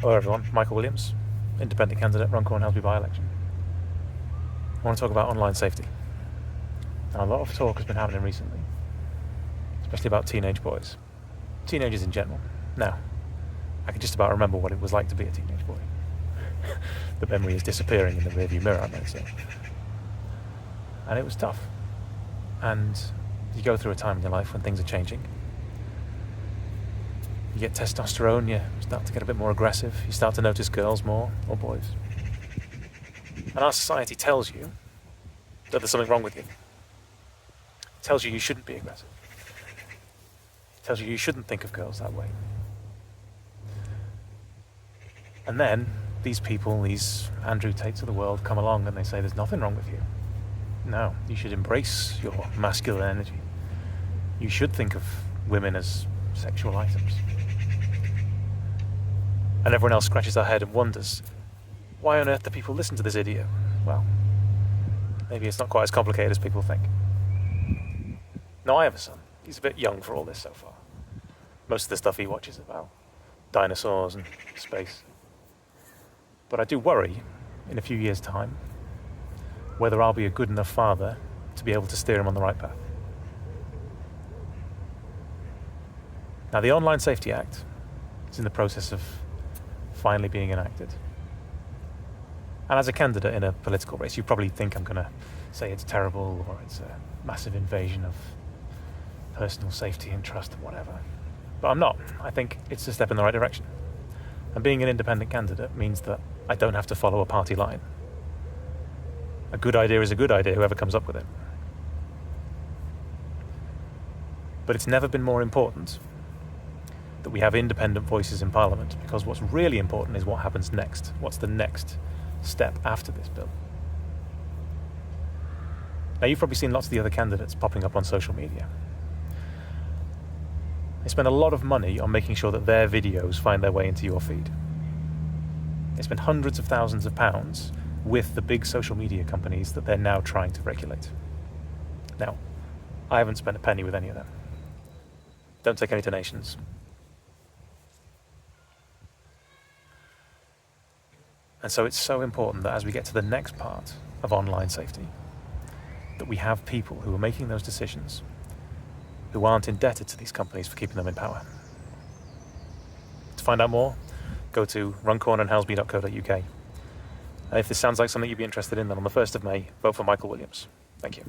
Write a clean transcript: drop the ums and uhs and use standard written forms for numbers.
Hello everyone, Michael Williams, independent candidate, Runcorn Helsby by-election. I want to talk about online safety. Now, a lot of talk has been happening recently, especially about teenage boys. Teenagers in general. Now, I can just about remember what it was like to be a teenage boy. The memory is disappearing in the rearview mirror, I might say. And it was tough. And you go through a time in your life when things are changing. You get testosterone, you start to get a bit more aggressive, you start to notice girls more, or boys. And our society tells you that there's something wrong with you. It tells you you shouldn't be aggressive. It tells you you shouldn't think of girls that way. And then these people, these Andrew Tates of the world, come along and they say there's nothing wrong with you. No, you should embrace your masculine energy. You should think of women as sexual items. And everyone else scratches their head and wonders, why on earth do people listen to this idiot? Well, maybe it's not quite as complicated as people think. Now, I have a son. He's a bit young for all this so far. Most of the stuff he watches is about dinosaurs and space. But I do worry, in a few years' time, whether I'll be a good enough father to be able to steer him on the right path. Now, the Online Safety Act is in the process of finally being enacted. And as a candidate in a political race, you probably think I'm going to say it's terrible or it's a massive invasion of personal safety and trust and whatever. But I'm not. I think it's a step in the right direction. And being an independent candidate means that I don't have to follow a party line. A good idea is a good idea, whoever comes up with it. But it's never been more important that we have independent voices in Parliament, because what's really important is what happens next. What's the next step after this bill? Now, you've probably seen lots of the other candidates popping up on social media. They spend a lot of money on making sure that their videos find their way into your feed. They spend hundreds of thousands of pounds with the big social media companies that they're now trying to regulate. Now, I haven't spent a penny with any of them. Don't take any donations. And so it's so important that as we get to the next part of online safety, that we have people who are making those decisions who aren't indebted to these companies for keeping them in power. To find out more, go to runcornandhelsby.co.uk. And if this sounds like something you'd be interested in, then on the 1st of May, vote for Michael Williams. Thank you.